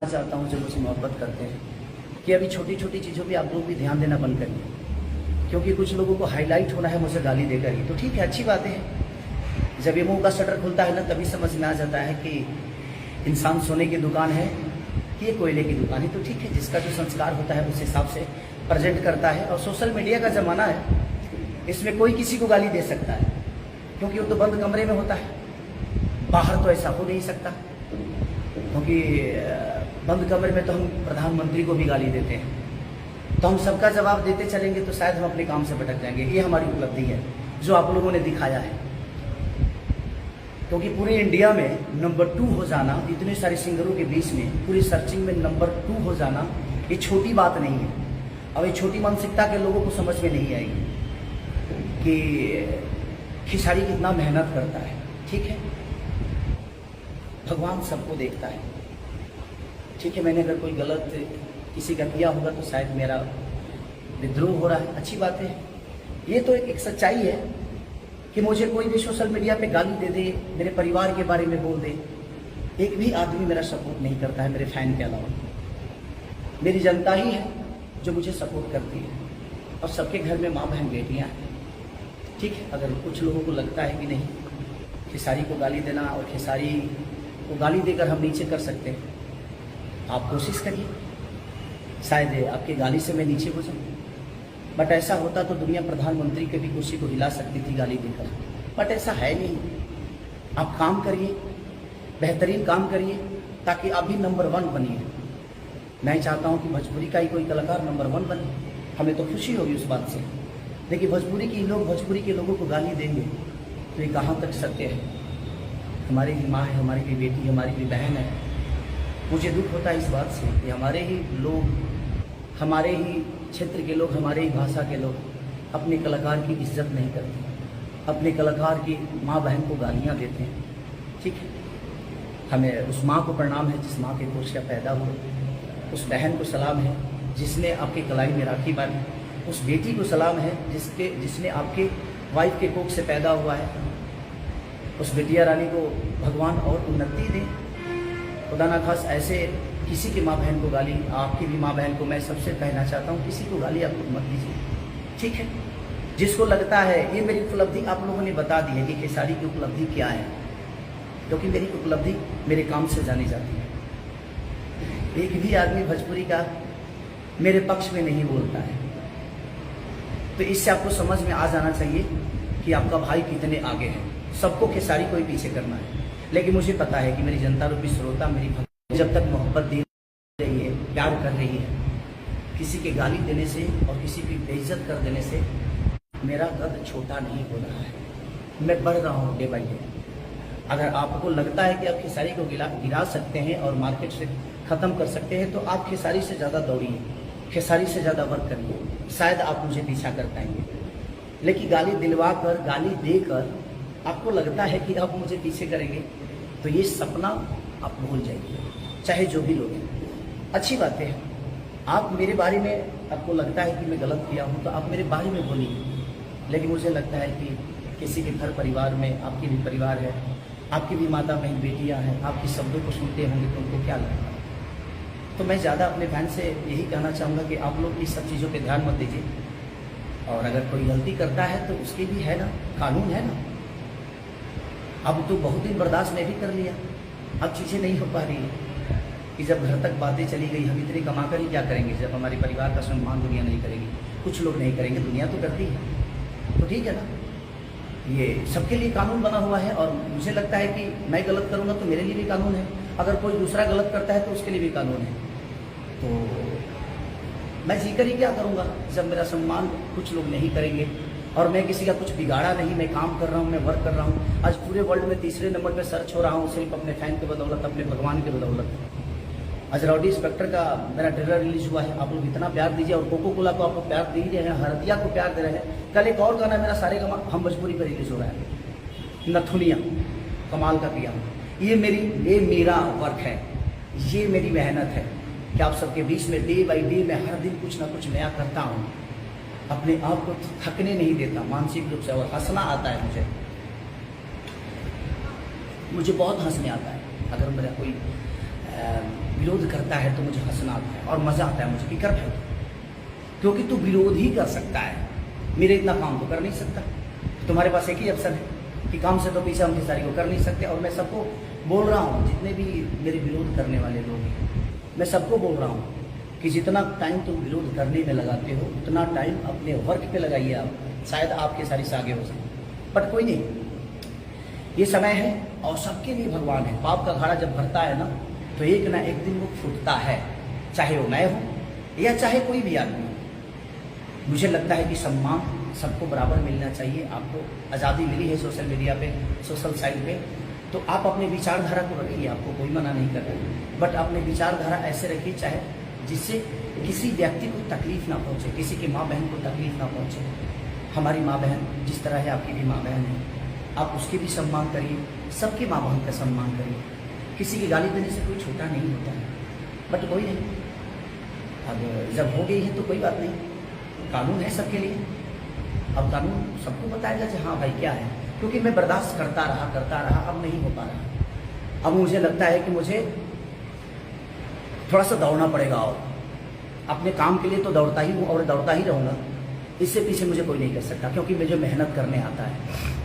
चाहता हूँ जो मुझसे मोहब्बत करते हैं कि अभी छोटी छोटी चीज़ों पे आप लोग भी ध्यान देना बंद करिए, क्योंकि कुछ लोगों को हाईलाइट होना है मुझे गाली देकर ही। तो ठीक है, अच्छी बात है, जब ये मुंह का शटर खुलता है ना तभी समझ में आ जाता है कि इंसान सोने की दुकान है कि ये कोयले की दुकान है। तो ठीक है, जिसका जो संस्कार होता है उस हिसाब से प्रेजेंट करता है। और सोशल मीडिया का ज़माना है, इसमें कोई किसी को गाली दे सकता है, क्योंकि वो तो बंद कमरे में होता है। बाहर तो ऐसा हो नहीं सकता, क्योंकि बंद कमरे में तो हम प्रधानमंत्री को भी गाली देते हैं। तो हम सबका जवाब देते चलेंगे तो शायद हम अपने काम से भटक जाएंगे। ये हमारी उपलब्धि है जो आप लोगों ने दिखाया है, क्योंकि पूरे इंडिया में नंबर 2 हो जाना, इतने सारे सिंगरों के बीच में पूरी सर्चिंग में नंबर 2 हो जाना, ये छोटी बात नहीं है। अब ये छोटी मानसिकता के लोगों को समझ में नहीं आएगी कि खिसाड़ी कितना मेहनत करता है। ठीक है, भगवान सबको देखता है। ठीक है, मैंने अगर कोई गलत किसी का किया होगा तो शायद मेरा विद्रोह हो रहा है, अच्छी बात है। ये तो एक सच्चाई है कि मुझे कोई भी सोशल मीडिया पे गाली दे दे, मेरे परिवार के बारे में बोल दे, एक भी आदमी मेरा सपोर्ट नहीं करता है मेरे फैन के अलावा। मेरी जनता ही है जो मुझे सपोर्ट करती है, और सबके घर में माँ बहन बेटियाँ हैं। ठीक है, अगर कुछ लोगों को लगता है कि नहीं खेसारी को गाली देना और खेसारी को गाली देकर हम नीचे कर सकते हैं, आप कोशिश करिए, शायद आपके गाली से मैं नीचे हो जाऊँ। बट ऐसा होता तो दुनिया प्रधानमंत्री के भी कुर्सी को हिला सकती थी गाली देकर, बट ऐसा है नहीं। आप काम करिए, बेहतरीन काम करिए, ताकि आप भी नंबर 1 बनिए। मैं चाहता हूँ कि भोजपुरी का ही कोई कलाकार नंबर 1 बने, हमें तो खुशी होगी उस बात से। लेकिन भोजपुरी के लोगों को गाली देंगे तो ये कहाँ तक सत्य है? हमारी भी माँ है, हमारी भी बेटी, हमारी भी बहन है। मुझे दुख होता है इस बात से कि हमारे ही लोग, हमारे ही क्षेत्र के लोग, हमारे ही भाषा के लोग अपने कलाकार की इज्जत नहीं करते, अपने कलाकार की माँ बहन को गालियाँ देते हैं। ठीक है, हमें उस माँ को प्रणाम है जिस माँ के कोख से पैदा हुए, उस बहन को सलाम है जिसने आपकी कलाई में राखी बांधी, उस बेटी को सलाम है जिसने आपके वाइफ के कोख से पैदा हुआ है। उस बिटिया रानी को भगवान और उन्नति दे, खुदा ना खास ऐसे किसी की माँ बहन को गाली, आपकी भी माँ बहन को मैं सबसे कहना चाहता हूँ, किसी को गाली आप मत दीजिए। ठीक है, जिसको लगता है ये मेरी उपलब्धि आप लोगों ने बता दी है कि खेसारी की उपलब्धि क्या है, क्योंकि मेरी उपलब्धि मेरे काम से जानी जाती है। एक भी आदमी भोजपुरी का मेरे पक्ष में नहीं बोलता है, तो इससे आपको समझ में आ जाना चाहिए कि आपका भाई कितने आगे है। सबको खेसारी को ही पीछे करना है, लेकिन मुझे पता है कि मेरी जनता रूपी श्रोता मेरी जब तक मोहब्बत दे रही है, प्यार कर रही है, किसी के गाली देने से और किसी की बेइज्जत कर देने से मेरा कद छोटा नहीं हो रहा है, मैं बढ़ रहा हूँ डे बाई डे। अगर आपको लगता है कि आप खेसारी को गिरा सकते हैं और मार्केट से ख़त्म कर सकते हैं, तो आप खेसारी से ज़्यादा दौड़िए, खेसारी से ज़्यादा वर्क करिए, शायद आप मुझे पीछा कर पाएंगे। लेकिन गाली दिलवा कर, गाली देकर आपको लगता है कि आप मुझे पीछे करेंगे, तो ये सपना आप भूल जाइए, चाहे जो भी लोग हैं। अच्छी बात है, आप मेरे बारे में आपको लगता है कि मैं गलत किया हूँ तो आप मेरे बारे में बोलिए, लेकिन मुझे लगता है कि किसी के घर परिवार में, आपकी भी परिवार है, आपकी भी माता बहन बेटियाँ हैं, आपके शब्दों को सुनते होंगे तो उनको क्या लगता है। तो मैं ज़्यादा अपने बहन से यही कहना चाहूँगा कि आप लोग इस सब चीज़ों पर ध्यान मत दीजिए, और अगर कोई गलती करता है तो उसकी भी है ना, कानून है ना। अब तो बहुत दिन बर्दाश्त मैं भी कर लिया, अब चीज़ें नहीं हो पा रही है कि जब घर तक बातें चली गई, हम इतने कमा कर ही क्या करेंगे जब हमारे परिवार का सम्मान दुनिया नहीं करेगी, कुछ लोग नहीं करेंगे, दुनिया तो करती है। तो ठीक है ना, ये सबके लिए कानून बना हुआ है, और मुझे लगता है कि मैं गलत करूँगा तो मेरे लिए भी कानून है, अगर कोई दूसरा गलत करता है तो उसके लिए भी कानून है। तो मैं जीकर ही क्या करूँगा जब मेरा सम्मान कुछ लोग नहीं करेंगे, और मैं किसी का कुछ बिगाड़ा नहीं, मैं काम कर रहा हूँ, मैं वर्क कर रहा हूँ। आज पूरे वर्ल्ड में तीसरे नंबर पे सर्च हो रहा हूँ, सिर्फ अपने फैन की बदौलत, अपने भगवान की बदौलत। आज राउडी इंस्पेक्टर का मेरा ट्रेलर रिलीज हुआ है, आप लोग इतना प्यार दीजिए, और कोको कोला को आप लोग प्यार दे रहे हैं, हरदिया को प्यार दे रहे हैं। कल एक और गाना मेरा सारे गाना हम भोजपुरी पर रिलीज हो रहा है, नथुनिया, कमाल का किया। ये मेरा वर्क है, ये मेरी मेहनत है कि आप सबके बीच में डे बाई डे मैं हर दिन कुछ ना कुछ नया करता हूँ, अपने आप को थकने नहीं देता मानसिक रूप से, और हंसना आता है मुझे बहुत हंसने आता है। अगर मेरा कोई विरोध करता है तो मुझे हंसना आता है और मज़ा आता है मुझे कि कर भाई, क्योंकि तू विरोध ही कर सकता है, मेरे इतना काम तो कर नहीं सकता। तुम्हारे पास एक ही अवसर है कि काम से तो पीछे हम खेसारी को कर नहीं सकते। और मैं सबको बोल रहा हूँ, जितने भी मेरे विरोध करने वाले लोग हैं, मैं सबको बोल रहा हूँ कि जितना टाइम तुम विरोध करने में लगाते हो उतना टाइम अपने वर्क पे लगाइए आप, शायद आपके सारी से आगे हो सके। बट कोई नहीं, ये समय है और सबके लिए भगवान है। पाप का घड़ा जब भरता है ना तो एक ना एक दिन वो फूटता है, चाहे वो मैं हूँ या चाहे कोई भी आदमी। मुझे लगता है कि सम्मान सबको बराबर मिलना चाहिए। आपको आज़ादी मिली है सोशल मीडिया पे, सोशल साइट पे, तो आप अपने विचारधारा को रखिए, आपको कोई मना नहीं कर रहा, बट अपने विचारधारा ऐसे रखिए चाहे जिससे किसी व्यक्ति को तकलीफ ना पहुँचे, किसी की माँ बहन को तकलीफ ना पहुँचे। हमारी माँ बहन जिस तरह है, आपकी भी माँ बहन है, आप उसके भी सम्मान करिए, सबकी माँ बहन का सम्मान करिए। किसी की गाली देने से कोई छोटा नहीं होता है, बट कोई नहीं, अब जब हो गई है तो कोई बात नहीं, कानून है सबके लिए। अब कानून सबको बताएगा कि हाँ भाई क्या है, क्योंकि मैं बर्दाश्त करता रहा, अब नहीं हो पा रहा। अब मुझे लगता है कि मुझे थोड़ा सा दौड़ना पड़ेगा, और अपने काम के लिए तो दौड़ता ही हूँ और दौड़ता ही रहूँगा। इससे पीछे मुझे कोई नहीं कर सकता, क्योंकि मुझे मेहनत करने आता है।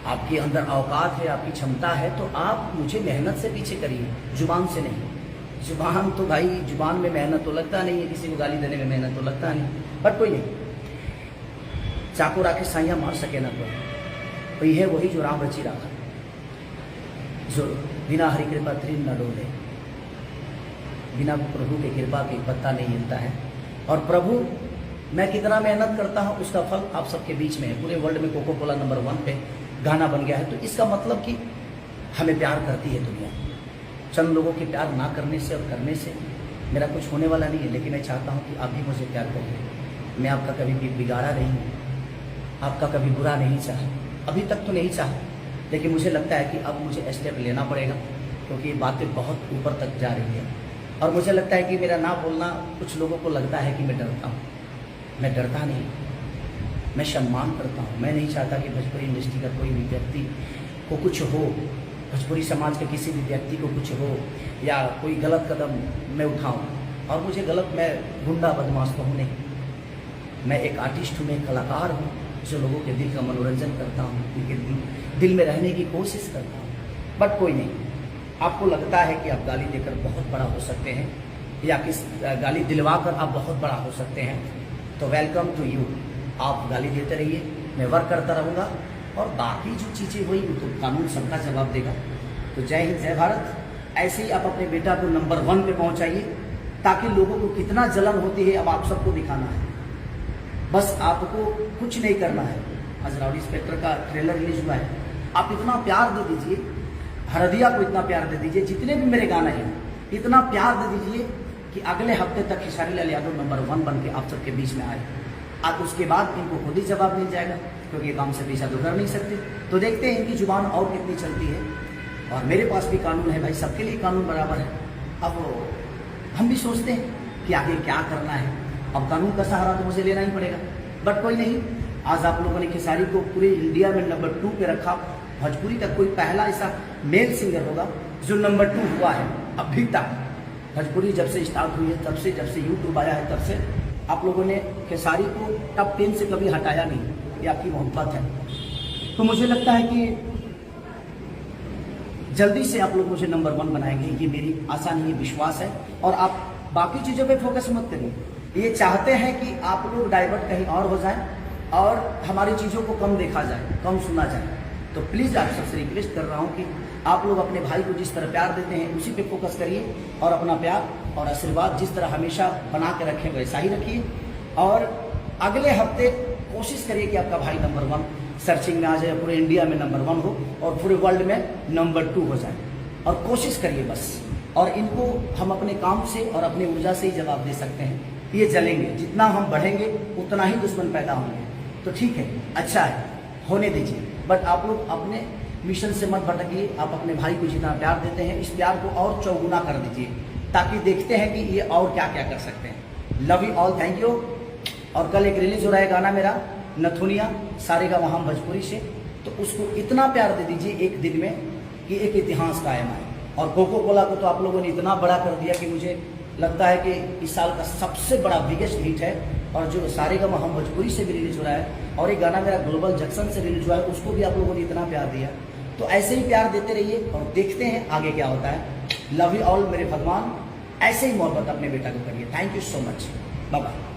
आपके अंदर औकात है, आपकी क्षमता है, तो आप मुझे मेहनत से पीछे करिए, जुबान से नहीं। जुबान तो भाई, जुबान में मेहनत तो लगता नहीं है, किसी को गाली देने में मेहनत तो लगता नहीं, बट कोई नहीं, चाकू राखे साइया मार सके ना कोई है वही जो राम रची रखा, जो बिना हरि कृपा त्रिन न डोले, बिना प्रभु के कृपा के पत्ता नहीं हिलता है। और प्रभु मैं कितना मेहनत करता हूँ उसका फल आप सबके बीच में है। पूरे वर्ल्ड में कोको कोला नंबर 1 पे गाना बन गया है, तो इसका मतलब कि हमें प्यार करती है दुनिया। चंद लोगों के प्यार ना करने से और करने से मेरा कुछ होने वाला नहीं है, लेकिन मैं चाहता हूँ कि आप भी मुझे प्यार करिए। मैं आपका कभी भी बिगाड़ा नहीं हूँ, आपका कभी बुरा नहीं चाहा, अभी तक तो नहीं चाहा, लेकिन मुझे लगता है कि अब मुझे स्टेप लेना पड़ेगा, क्योंकि ये बातें बहुत ऊपर तक जा रही है। और मुझे लगता है कि मेरा ना बोलना कुछ लोगों को लगता है कि मैं डरता हूँ, मैं डरता नहीं, मैं सम्मान करता हूँ। मैं नहीं चाहता कि भोजपुरी इंडस्ट्री का कोई भी व्यक्ति को कुछ हो, भोजपुरी समाज के किसी भी व्यक्ति को कुछ हो या कोई गलत कदम मैं उठाऊँ। और मुझे गलत, मैं गुंडा बदमाश तो हूँ नहीं, मैं एक आर्टिस्ट हूँ, मैं एक कलाकार हूँ जो लोगों के दिल का मनोरंजन करता हूँ, उनके दिल में रहने की कोशिश करता हूँ। बट कोई नहीं, आपको लगता है कि आप गाली देकर बहुत बड़ा हो सकते हैं या किस गाली दिलवा कर आप बहुत बड़ा हो सकते हैं, तो वेलकम टू यू। आप गाली देते रहिए, मैं वर्क करता रहूँगा, और बाकी जो चीज़ें हुई तो कानून सबका जवाब देगा। तो जय हिंद, जय भारत। ऐसे ही आप अपने बेटा को नंबर 1 पे पहुँचाइए, ताकि लोगों को कितना जलन होती है अब आप सबको दिखाना है। बस आपको कुछ नहीं करना है। आज राउडी इंस्पेक्टर का ट्रेलर रिलीज हुआ है, आप इतना प्यार दे दीजिए, हरदिया को इतना प्यार दे दीजिए, जितने भी मेरे गाने हैं इतना प्यार दे दीजिए कि अगले हफ्ते तक खेसारी लाल यादव नंबर 1 बन के आप सबके बीच में आए। अब उसके बाद इनको खुद ही जवाब मिल जाएगा, क्योंकि ये काम से पीछा तो कर नहीं सकते। तो देखते हैं इनकी जुबान और कितनी चलती है। और मेरे पास भी कानून है भाई, सबके लिए कानून बराबर है। अब हम भी सोचते हैं कि आगे क्या करना है, अब कानून का सहारा तो मुझे लेना ही पड़ेगा। बट कोई नहीं, आज आप लोगों ने खेसारी को पूरे इंडिया में नंबर 2 पे रखा। भोजपुरी का कोई पहला ऐसा मेल सिंगर होगा जो नंबर 2 हुआ है अभी तक। भोजपुरी जब से स्टार्ट हुई है, तब से, जब से यूट्यूब आया है, तब से आप लोगों ने खेसारी को टॉप 10 से कभी हटाया नहीं। ये आपकी मोहब्बत है। तो मुझे लगता है कि जल्दी से आप लोग मुझे नंबर 1 बनाएंगे, ये मेरी आशा नहीं है, विश्वास है। और आप बाकी चीज़ों पे फोकस मत करिए। ये चाहते हैं कि आप लोग डाइवर्ट कहीं और हो जाए और हमारी चीज़ों को कम देखा जाए, कम सुना जाए। तो प्लीज़ आप सबसे रिक्वेस्ट कर रहा हूँ कि आप लोग अपने भाई को जिस तरह प्यार देते हैं उसी पे फोकस करिए, और अपना प्यार और आशीर्वाद जिस तरह हमेशा बना के रखें वैसा ही रखिए। और अगले हफ्ते कोशिश करिए कि आपका भाई नंबर 1 सर्चिंग में आ जाए, पूरे इंडिया में नंबर 1 हो और पूरे वर्ल्ड में नंबर 2 हो जाए। और कोशिश करिए बस। और इनको हम अपने काम से और अपनी ऊर्जा से ही जवाब दे सकते हैं। ये जलेंगे, जितना हम बढ़ेंगे उतना ही दुश्मन पैदा होंगे। तो ठीक है, अच्छा है, होने दीजिए। बट आप लोग अपने मिशन से मत भटकिए। आप अपने भाई को जितना प्यार देते हैं, इस प्यार को और चौगुना कर दीजिए, ताकि देखते हैं कि ये और क्या क्या कर सकते हैं। Love you all, thank you. और कल एक रिलीज हो रहा है गाना मेरा नथुनिया सारेगामा हम भोजपुरी से, तो उसको इतना प्यार दे दीजिए एक दिन में कि एक इतिहास कायम आए। और कोको कोला को तो आप लोगों ने इतना बड़ा कर दिया कि मुझे लगता है कि इस साल का सबसे बड़ा बिगेस्ट हिट है। और जो सारेगामा हम भोजपुरी से भी रिलीज हो रहा है और ये गाना मेरा ग्लोबल जंक्शन से रिलीज हुआ है, उसको भी आप लोगों ने इतना प्यार दिया। तो ऐसे ही प्यार देते रहिए और देखते हैं आगे क्या होता है। लव यू ऑल मेरे भगवान, ऐसे ही मोहब्बत अपने बेटा को करिए। Thank you so much, bye bye.